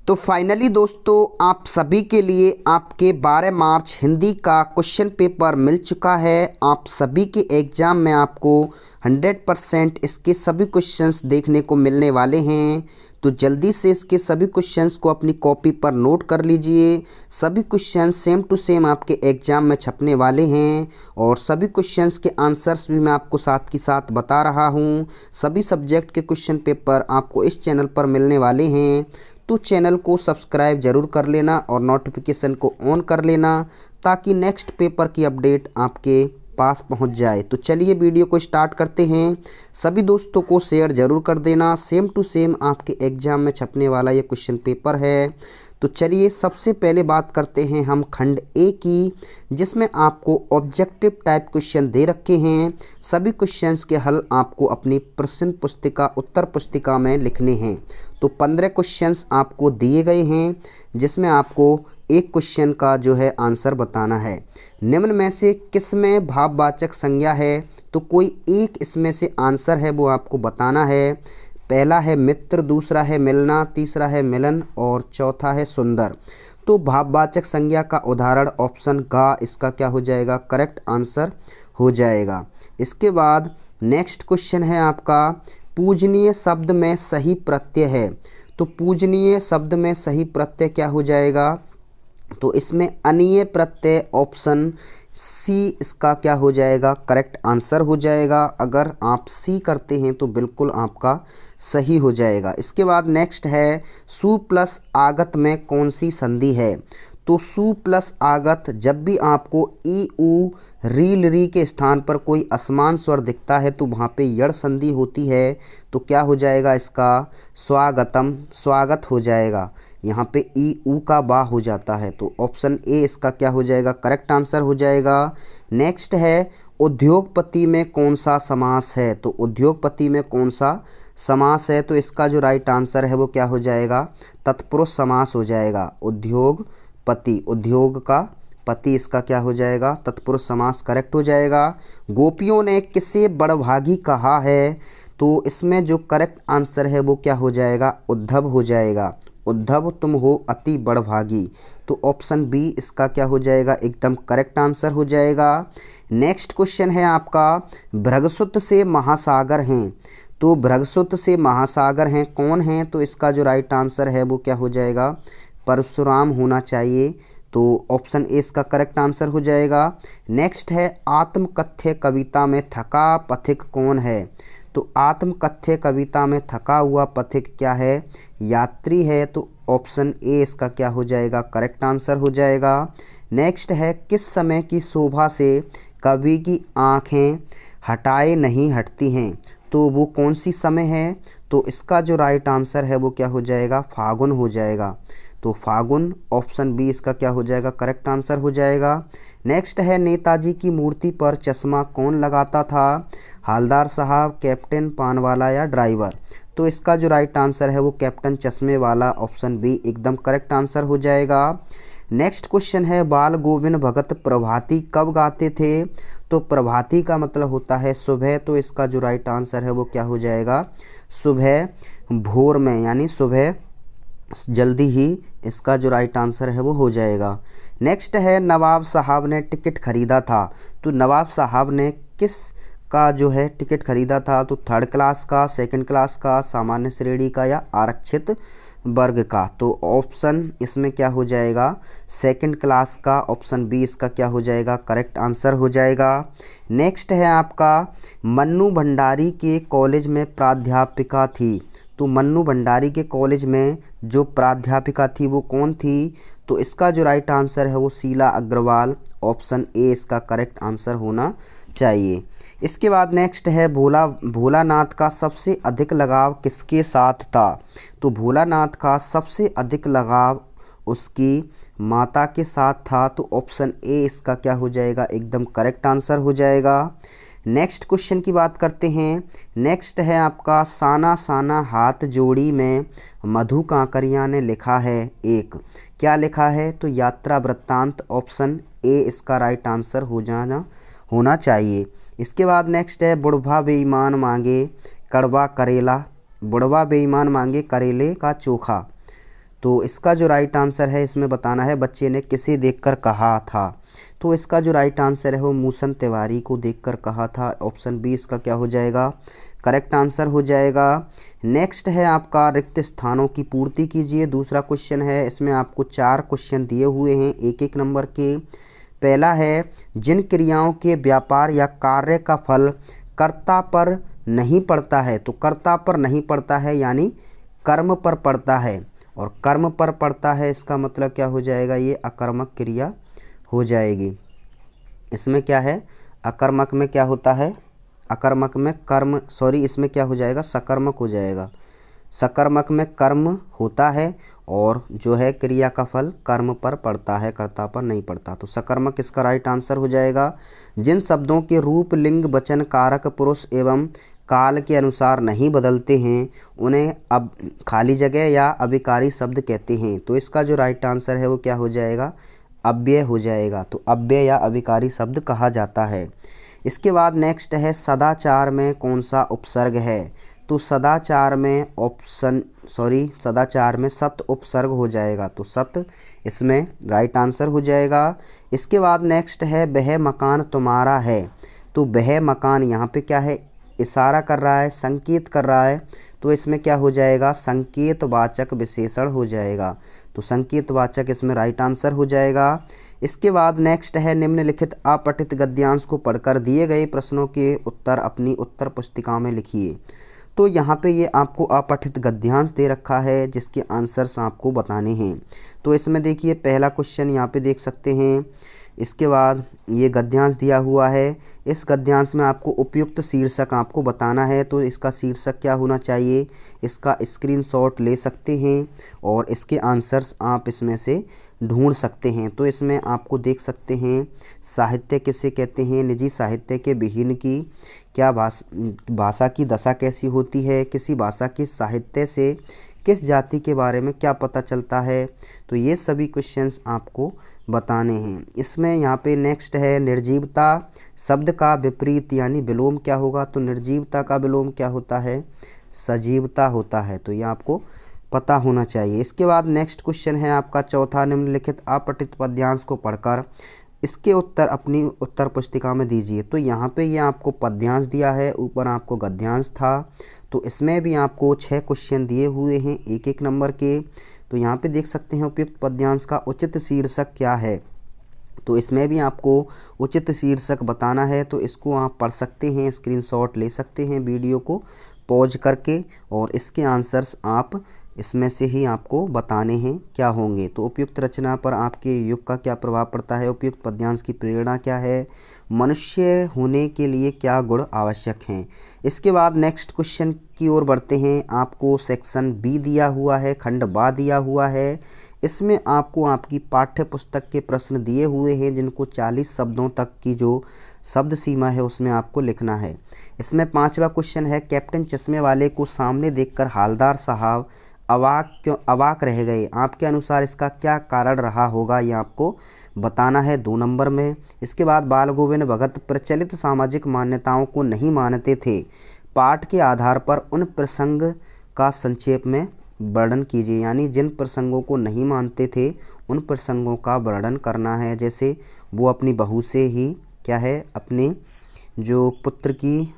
तो फाइनली दोस्तों आप सभी के लिए आपके 12 मार्च हिंदी का क्वेश्चन पेपर मिल चुका है। आप सभी के एग्ज़ाम में आपको 100% इसके सभी क्वेश्चंस देखने को मिलने वाले हैं। तो जल्दी से इसके सभी क्वेश्चंस को अपनी कॉपी पर नोट कर लीजिए। सभी क्वेश्चंस सेम टू सेम आपके एग्ज़ाम में छपने वाले हैं और सभी क्वेश्चंस के आंसर्स भी मैं आपको साथ के साथ बता रहा हूं। सभी सब्जेक्ट के क्वेश्चन पेपर आपको इस चैनल पर मिलने वाले हैं। तो चैनल को सब्सक्राइब ज़रूर कर लेना और नोटिफिकेशन को ऑन कर लेना ताकि नेक्स्ट पेपर की अपडेट आपके पास पहुंच जाए। तो चलिए वीडियो को स्टार्ट करते हैं। सभी दोस्तों को शेयर ज़रूर कर देना। सेम टू सेम आपके एग्ज़ाम में छपने वाला ये क्वेश्चन पेपर है। तो चलिए सबसे पहले बात करते हैं हम खंड ए की, जिसमें आपको ऑब्जेक्टिव टाइप क्वेश्चन दे रखे हैं। सभी क्वेश्चंस के हल आपको अपनी प्रश्न पुस्तिका उत्तर पुस्तिका में लिखने हैं। तो 15 क्वेश्चंस आपको दिए गए हैं, जिसमें आपको एक क्वेश्चन का जो है आंसर बताना है। निम्न में से किस में भाववाचक संज्ञा है? तो कोई एक इसमें से आंसर है वो आपको बताना है। पहला है मित्र, दूसरा है मिलना, तीसरा है मिलन और चौथा है सुंदर। तो भाववाचक संज्ञा का उदाहरण ऑप्शन का इसका क्या हो जाएगा? करेक्ट आंसर हो जाएगा। इसके बाद नेक्स्ट क्वेश्चन है आपका पूजनीय शब्द में सही प्रत्यय है। तो पूजनीय शब्द में सही प्रत्यय क्या हो जाएगा? तो इसमें अनीय प्रत्यय ऑप्शन सी इसका क्या हो जाएगा? करेक्ट आंसर हो जाएगा। अगर आप सी करते हैं तो बिल्कुल आपका सही हो जाएगा। इसके बाद नेक्स्ट है सु प्लस आगत में कौन सी संधि है? तो सु प्लस आगत जब भी आपको ई उ रील री के स्थान पर कोई असमान स्वर दिखता है तो वहाँ पे यड़ संधि होती है। तो क्या हो जाएगा इसका? स्वागतम, स्वागत हो जाएगा। यहाँ पे ई ऊ का बा हो जाता है। तो ऑप्शन ए इसका क्या हो जाएगा? करेक्ट आंसर हो जाएगा। नेक्स्ट है उद्योगपति में कौन सा समास है? तो उद्योगपति में कौन सा समास है? तो इसका जो राइट आंसर है वो क्या हो जाएगा? तत्पुरुष समास हो जाएगा। उद्योगपति, उद्योग का पति, इसका क्या हो जाएगा? तत्पुरुष समास करेक्ट हो जाएगा। गोपियों ने किसे बड़भागी कहा है? तो इसमें जो करेक्ट आंसर है वो क्या हो जाएगा? उद्धव हो जाएगा। उद्धव तुम हो अति बड़भागी। तो ऑप्शन बी इसका क्या हो जाएगा? एकदम करेक्ट आंसर हो जाएगा। नेक्स्ट क्वेश्चन है आपका भृगुसुत से महासागर हैं। तो भृगुसुत से महासागर हैं कौन हैं? तो इसका जो राइट आंसर है वो क्या हो जाएगा? परशुराम होना चाहिए। तो ऑप्शन ए इसका करेक्ट आंसर हो जाएगा। नेक्स्ट है आत्मकथ्य कविता में थका पथिक कौन है? तो आत्मकथ्य कविता में थका हुआ पथिक क्या है? यात्री है। तो ऑप्शन ए इसका क्या हो जाएगा? करेक्ट आंसर हो जाएगा। नेक्स्ट है किस समय की शोभा से कवि की आँखें हटाए नहीं हटती हैं? तो वो कौन सी समय है? तो इसका जो राइट आंसर है वो क्या हो जाएगा? फागुन हो जाएगा। तो फागुन, ऑप्शन बी इसका क्या हो जाएगा? करेक्ट आंसर हो जाएगा। नेक्स्ट है नेताजी की मूर्ति पर चश्मा कौन लगाता था? हालदार साहब, कैप्टन, पानवाला या ड्राइवर? तो इसका जो राइट आंसर है वो कैप्टन चश्मे वाला, ऑप्शन बी एकदम करेक्ट आंसर हो जाएगा। नेक्स्ट क्वेश्चन है बाल गोविंद भगत प्रभाती कब गाते थे? तो प्रभाती का मतलब होता है सुबह। तो इसका जो राइट आंसर है वो क्या हो जाएगा? सुबह, भोर में, यानी सुबह जल्दी ही, इसका जो राइट आंसर है वो हो जाएगा। नेक्स्ट है नवाब साहब ने टिकट खरीदा था। तो नवाब साहब ने किस का जो है टिकट खरीदा था? तो थर्ड क्लास का, सेकंड क्लास का, सामान्य श्रेणी का या आरक्षित वर्ग का? तो ऑप्शन इसमें क्या हो जाएगा? सेकंड क्लास का, ऑप्शन बी इसका क्या हो जाएगा? करेक्ट आंसर हो जाएगा। नेक्स्ट है आपका मन्नू भंडारी के कॉलेज में प्राध्यापिका थी। तो मन्नू भंडारी के कॉलेज में जो प्राध्यापिका थी वो कौन थी? तो इसका जो राइट आंसर है वो शीला अग्रवाल, ऑप्शन ए इसका करेक्ट आंसर होना चाहिए। इसके बाद नेक्स्ट है भोलानाथ का सबसे अधिक लगाव किसके साथ था? तो भोलानाथ का सबसे अधिक लगाव उसकी माता के साथ था। तो ऑप्शन ए इसका क्या हो जाएगा? एकदम करेक्ट आंसर हो जाएगा। नेक्स्ट क्वेश्चन की बात करते हैं। नेक्स्ट है आपका साना साना हाथ जोड़ी में मधु कांकरिया ने लिखा है एक, क्या लिखा है? तो यात्रा वृत्तांत, ऑप्शन ए इसका राइट आंसर होना चाहिए। इसके बाद नेक्स्ट है बुढ़वा बेईमान मांगे कड़वा करेला, बुढ़वा बेईमान मांगे करेले का चोखा। तो इसका जो राइट आंसर है इसमें बताना है बच्चे ने किसे देखकर कहा था। तो इसका जो राइट आंसर है वो मूसन तिवारी को देखकर कहा था। ऑप्शन बी इसका क्या हो जाएगा, करेक्ट आंसर हो जाएगा। नेक्स्ट है आपका रिक्त स्थानों की पूर्ति कीजिए। दूसरा क्वेश्चन है, इसमें आपको 4 क्वेश्चन दिए हुए हैं 1-1 नंबर के। पहला है, जिन क्रियाओं के व्यापार या कार्य का फल कर्ता पर नहीं पड़ता है, तो कर्ता पर नहीं पड़ता है यानी कर्म पर पड़ता है, और कर्म पर पड़ता है इसका मतलब क्या हो जाएगा, ये अकर्मक क्रिया हो जाएगी। इसमें क्या है, अकर्मक में क्या होता है, अकर्मक में कर्म, सॉरी इसमें क्या हो जाएगा, सकर्मक हो जाएगा। सकर्मक में कर्म होता है और जो है क्रिया का फल कर्म पर पड़ता है, कर्ता पर नहीं पड़ता। तो सकर्मक इसका राइट आंसर हो जाएगा। जिन शब्दों के रूप, लिंग, वचन, कारक, पुरुष एवं काल के अनुसार नहीं बदलते हैं उन्हें अब खाली जगह या अभिकारी शब्द कहते हैं। तो इसका जो राइट आंसर है वो क्या हो जाएगा, अव्यय हो जाएगा। तो अव्यय या अभिकारी शब्द कहा जाता है। इसके बाद नेक्स्ट है, सदाचार में कौन सा उपसर्ग है। तो सदाचार में सदाचार में सत उपसर्ग हो जाएगा, तो सत इसमें राइट आंसर हो जाएगा। इसके बाद नेक्स्ट है, वह मकान तुम्हारा है। तो वह मकान यहाँ पे क्या है, इशारा कर रहा है, संकेत कर रहा है, तो इसमें क्या हो जाएगा, संकेतवाचक विशेषण हो जाएगा। तो संकेतवाचक इसमें राइट आंसर हो जाएगा। इसके बाद नेक्स्ट है, निम्नलिखित अपठित गद्यांश को पढ़कर दिए गए प्रश्नों के उत्तर अपनी उत्तर पुस्तिका में लिखिए। तो यहाँ पे ये आपको अपठित गद्यांश दे रखा है जिसके आंसर्स आपको बताने हैं। तो इसमें देखिए पहला क्वेश्चन यहाँ पे देख सकते हैं। इसके बाद ये गद्यांश दिया हुआ है। इस गद्यांश में आपको उपयुक्त शीर्षक आपको बताना है। तो इसका शीर्षक क्या होना चाहिए, इसका स्क्रीनशॉट ले सकते हैं और इसके आंसर्स आप इसमें से ढूंढ सकते हैं। तो इसमें आपको देख सकते हैं, साहित्य किसे कहते हैं, निजी साहित्य के विहीन की क्या भाषा की दशा कैसी होती है, किसी भाषा के साहित्य से किस जाति के बारे में क्या पता चलता है। तो ये सभी क्वेश्चंस आपको बताने हैं। इसमें यहाँ पे नेक्स्ट है, निर्जीवता शब्द का विपरीत यानी विलोम क्या होगा। तो निर्जीवता का विलोम क्या होता है, सजीवता होता है। तो ये आपको पता होना चाहिए। इसके बाद नेक्स्ट क्वेश्चन है आपका चौथा, निम्नलिखित अपठित पद्यांश को पढ़कर इसके उत्तर अपनी उत्तर पुस्तिका में दीजिए। तो यहाँ पे ये आपको पद्यांश दिया है, ऊपर आपको गद्यांश था। तो इसमें भी आपको 6 क्वेश्चन दिए हुए हैं 1-1 नंबर के। तो यहाँ पे देख सकते हैं, उपयुक्त पद्यांश का उचित शीर्षक क्या है। तो इसमें भी आपको उचित शीर्षक बताना है। तो इसको आप पढ़ सकते हैं, स्क्रीनशॉट ले सकते हैं वीडियो को पॉज करके, और इसके आंसर्स आप इसमें से ही आपको बताने हैं क्या होंगे। तो उपयुक्त रचना पर आपके युग का क्या प्रभाव पड़ता है, उपयुक्त पद्यांश की प्रेरणा क्या है, मनुष्य होने के लिए क्या गुण आवश्यक हैं। इसके बाद नेक्स्ट क्वेश्चन की ओर बढ़ते हैं। आपको सेक्शन बी दिया हुआ है, खंड बा दिया हुआ है। इसमें आपको आपकी पाठ्य पुस्तक के प्रश्न दिए हुए हैं जिनको 40 शब्दों तक की जो शब्द सीमा है उसमें आपको लिखना है। इसमें 5वां क्वेश्चन है, कैप्टन चश्मे वाले को सामने देखकर हालदार साहब अवाक रह गए, आपके अनुसार इसका क्या कारण रहा होगा, ये आपको बताना है 2 नंबर में। इसके बाद बाल गोविंद भगत प्रचलित सामाजिक मान्यताओं को नहीं मानते थे, पाठ के आधार पर उन प्रसंग का संक्षेप में वर्णन कीजिए। यानी जिन प्रसंगों को नहीं मानते थे उन प्रसंगों का वर्णन करना है। जैसे वो अपनी बहू से ही क्या है, अपने जो पुत्र की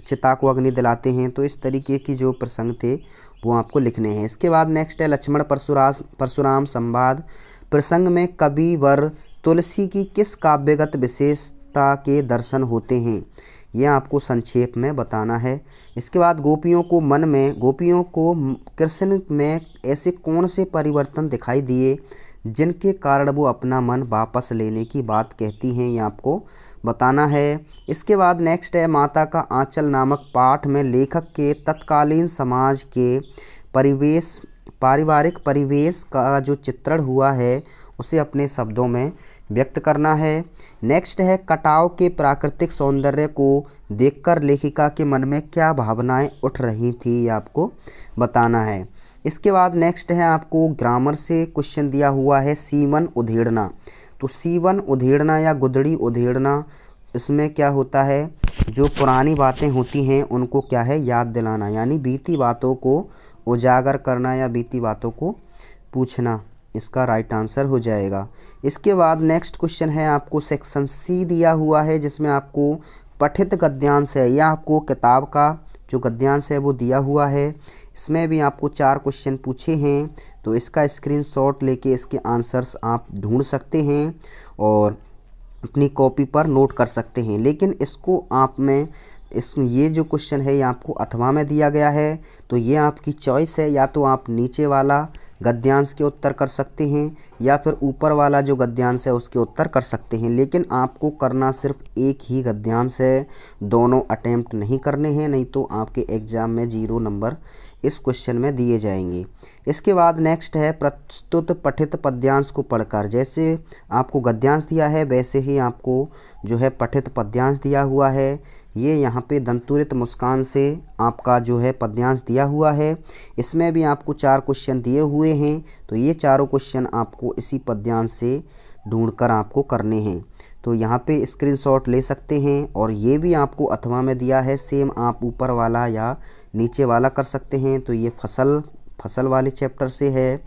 चिता को अग्नि दिलाते हैं। तो इस तरीके की जो प्रसंग थे वो आपको लिखने हैं। इसके बाद नेक्स्ट है, लक्ष्मण परशुराम संवाद प्रसंग में कवि वर तुलसी की किस काव्यगत विशेषता के दर्शन होते हैं, यह आपको संक्षेप में बताना है। इसके बाद गोपियों को कृष्ण में ऐसे कौन से परिवर्तन दिखाई दिए जिनके कारण वो अपना मन वापस लेने की बात कहती हैं, ये आपको बताना है। इसके बाद नेक्स्ट है, माता का आंचल नामक पाठ में लेखक के तत्कालीन समाज के पारिवारिक परिवेश का जो चित्रण हुआ है उसे अपने शब्दों में व्यक्त करना है। नेक्स्ट है, कटाव के प्राकृतिक सौंदर्य को देखकर लेखिका के मन में क्या भावनाएं उठ रही थी, ये आपको बताना है। इसके बाद नेक्स्ट है, आपको ग्रामर से क्वेश्चन दिया हुआ है, सीवन उधेड़ना। तो सीवन उधेड़ना या गुदड़ी उधेड़ना, इसमें क्या होता है, जो पुरानी बातें होती हैं उनको क्या है, याद दिलाना, यानी बीती बातों को उजागर करना या बीती बातों को पूछना इसका राइट आंसर हो जाएगा। इसके बाद नेक्स्ट क्वेश्चन है आपको सेक्शन सी दिया हुआ है, जिसमें आपको पठित गद्यांश है या आपको किताब का जो गद्यांश है वो दिया हुआ है। इसमें भी आपको 4 क्वेश्चन पूछे हैं, तो इसका स्क्रीनशॉट लेके इसके आंसर्स आप ढूंढ सकते हैं और अपनी कॉपी पर नोट कर सकते हैं। लेकिन इसको आप में ये जो क्वेश्चन है ये आपको अथवा में दिया गया है, तो ये आपकी चॉइस है, या तो आप नीचे वाला गद्यांश के उत्तर कर सकते हैं या फिर ऊपर वाला जो गद्यांश है उसके उत्तर कर सकते हैं। लेकिन आपको करना सिर्फ एक ही गद्यांश है, दोनों अटेम्प्ट नहीं करने हैं, नहीं तो आपके एग्ज़ाम में 0 नंबर इस क्वेश्चन में दिए जाएंगे। इसके बाद नेक्स्ट है प्रस्तुत पठित पद्यांश को पढ़कर। जैसे आपको गद्यांश दिया है वैसे ही आपको जो है पठित पद्यांश दिया हुआ है। ये यहाँ पे दंतुरित मुस्कान से आपका जो है पद्यांश दिया हुआ है। इसमें भी आपको 4 क्वेश्चन दिए हुए हैं, तो ये चारों क्वेश्चन आपको इसी पद्यांश से ढूंढकर आपको करने हैं। तो यहाँ पे स्क्रीनशॉट ले सकते हैं, और ये भी आपको अथवा में दिया है, सेम आप ऊपर वाला या नीचे वाला कर सकते हैं। तो ये फसल वाले चैप्टर से है।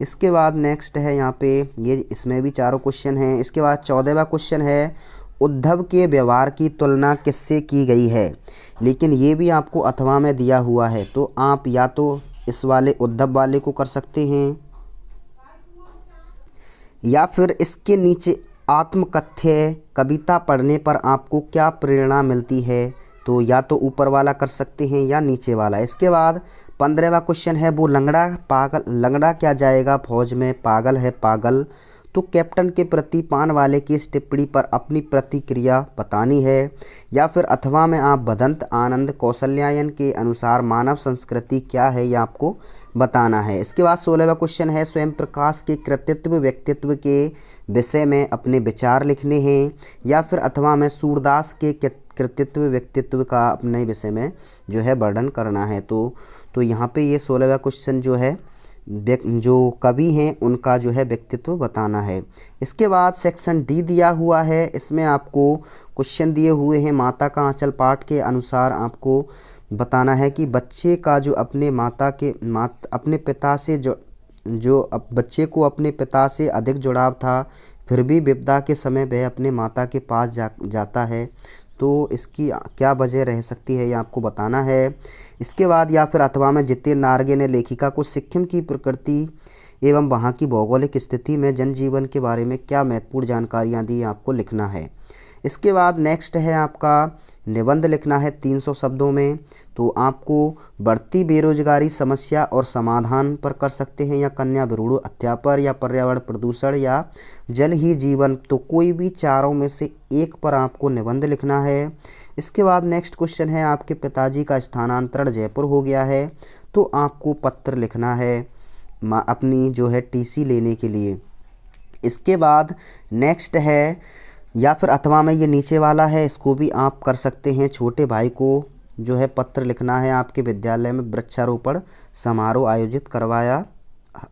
इसके बाद नेक्स्ट है यहाँ पे ये इसमें भी चारों क्वेश्चन हैं। इसके बाद 14वां क्वेश्चन है उद्धव के व्यवहार की तुलना किससे की गई है। लेकिन ये भी आपको अथवा में दिया हुआ है, तो आप या तो इस वाले उद्धव वाले को कर सकते हैं या फिर इसके नीचे आत्मकथ्य कविता पढ़ने पर आपको क्या प्रेरणा मिलती है, तो या तो ऊपर वाला कर सकते हैं या नीचे वाला। इसके बाद 15वां क्वेश्चन है वो लंगड़ा क्या जाएगा फौज में, पागल है पागल। तो कैप्टन के प्रति पान वाले की इस टिप्पणी पर अपनी प्रतिक्रिया बतानी है। या फिर अथवा में आप भदंत आनंद कौशल्यायन के अनुसार मानव संस्कृति क्या है, यह आपको बताना है। इसके बाद 16वां क्वेश्चन है स्वयं प्रकाश के कृतित्व व्यक्तित्व के विषय में अपने विचार लिखने हैं। या फिर अथवा में सूरदास के कृतित्व व्यक्तित्व का अपने विषय में जो है वर्णन करना है। तो यहाँ पे ये 16वां क्वेश्चन जो है जो कवि हैं उनका जो है व्यक्तित्व बताना है। इसके बाद सेक्शन डी दिया हुआ है। इसमें आपको क्वेश्चन दिए हुए हैं माता का आंचल पाठ के अनुसार आपको बताना है कि बच्चे का जो अपने पिता से बच्चे को अपने पिता से अधिक जुड़ाव था, फिर भी विपदा के समय वह अपने माता के पास जाता है, तो इसकी क्या वजह रह सकती है, ये आपको बताना है। इसके बाद या फिर अथवा में जितेंद्र नारगे ने लेखिका को सिक्किम की प्रकृति एवं वहाँ की भौगोलिक स्थिति में जनजीवन के बारे में क्या महत्वपूर्ण जानकारियाँ दी, आपको लिखना है। इसके बाद नेक्स्ट है आपका निबंध लिखना है 300 शब्दों में। तो आपको बढ़ती बेरोजगारी समस्या और समाधान पर कर सकते हैं, या कन्या भ्रूण हत्या पर, या पर्यावरण प्रदूषण, या जल ही जीवन। तो कोई भी चारों में से एक पर आपको निबंध लिखना है। इसके बाद नेक्स्ट क्वेश्चन है आपके पिताजी का स्थानांतरण जयपुर हो गया है, तो आपको पत्र लिखना है अपनी जो है टीसी लेने के लिए। इसके बाद नेक्स्ट है या फिर अथवा में ये नीचे वाला है, इसको भी आप कर सकते हैं। छोटे भाई को जो है पत्र लिखना है, आपके विद्यालय में वृक्षारोपण समारोह आयोजित करवाया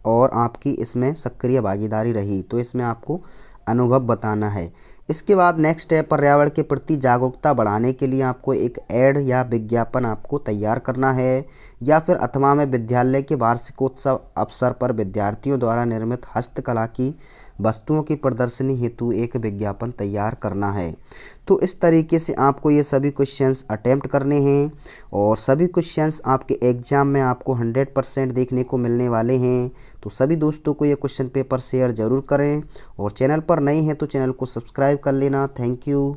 और आपकी इसमें सक्रिय भागीदारी रही, तो इसमें आपको अनुभव बताना है। इसके बाद नेक्स्ट है पर्यावरण के प्रति जागरूकता बढ़ाने के लिए आपको एक ऐड या विज्ञापन आपको तैयार करना है। या फिर अथवा में विद्यालय के वार्षिकोत्सव अवसर पर विद्यार्थियों द्वारा निर्मित हस्तकला की वस्तुओं की प्रदर्शनी हेतु एक विज्ञापन तैयार करना है। तो इस तरीके से आपको ये सभी क्वेश्चंस अटेम्प्ट करने हैं, और सभी क्वेश्चंस आपके एग्ज़ाम में आपको 100% देखने को मिलने वाले हैं। तो सभी दोस्तों को ये क्वेश्चन पेपर शेयर ज़रूर करें, और चैनल पर नए हैं तो चैनल को सब्सक्राइब कर लेना। Thank you.